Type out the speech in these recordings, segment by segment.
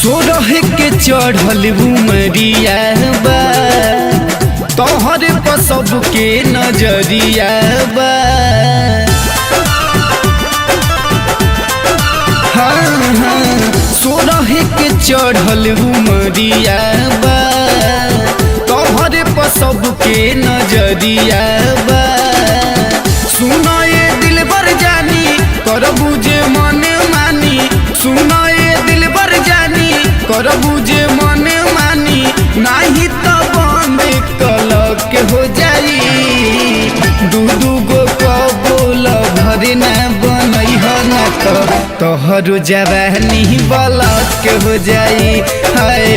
सोरह के चढ़ल उमरिया बा तोहरे पर सबके नजरिया बा। हाँ, सोरह के चढ़ल उमरिया बा तोहरे पर सबके नजरिया बा। सुना ये दिल बर जानी करबू जे मन मानी, सुना ये दिल बर जानी करबू जे मन मानी, नाही तो बंद कलक हो जाई। दू गो कबूल भर न बनई हो न तो तोहर जवानी बलक हो जाई। हाय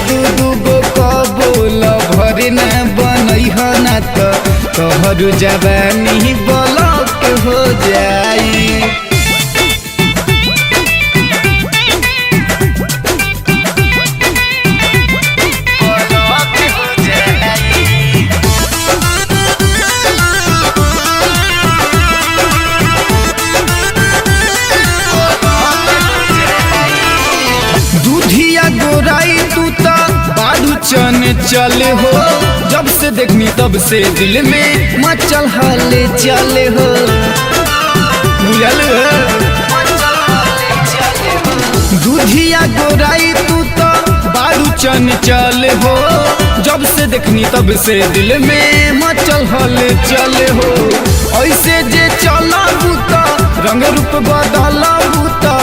दू गो कबूल भर न बनई हो न तो तोहर जवानी बलक हो जाई। दूधिया गोराई तू तो बादू चन चले हो, जब से देखनी तब से दिल में मचल हले चले हो। दूधिया गोराई तू तो बादू चन चले हो, जब से देखनी तब से दिल में मचल हले चले हो। ऐसे जे चला बूता रंग रूप बदला बूता,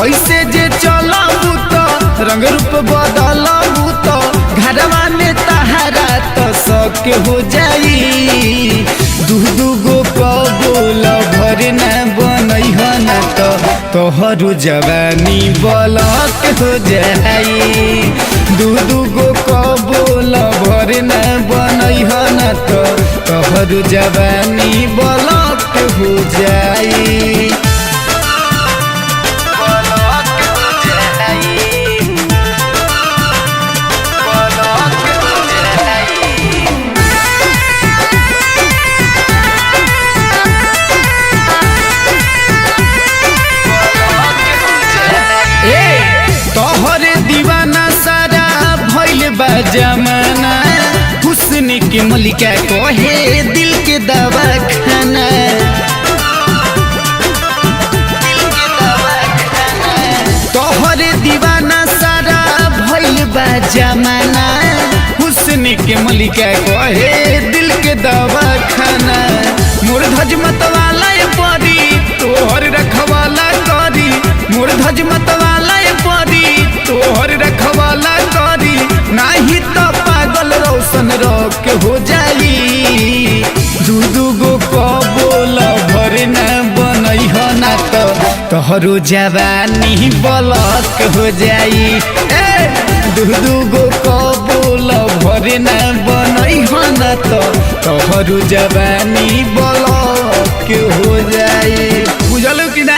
ऐसे जे चला बूता रंग रूप बदला बूता, घरवा में तहरा तो शक हो जाई। दू गो कबूल भर न बनई हो न तो तोहर जवानी बलक हो जाई। दू गो कबूल भर न बनई हो न तो तोहर जवानी बलक हो जाई। तोहरे दीवाना सारा भइल बा जमाना, हुस्न के मलिका कहे दिल के दवाखाना। तोहरे दीवाना सारा भइल बा जमाना, हुस्न के मलिका कहे दिल के दवाखाना। मोर धज मतवाला परी तोहर रखवाला करी, मोर धज मतवाला परी तोहर रखवाला करी, नाही तो पागल रोशन रख हो जाई। दू गो कबूल भर न बनई हो न तो तोहरो जवानी बलक हो जाई। दू गो कबूल भर न बनई हो न तो तोहरो जवानी बलक हो जाई। बुझल कि ना?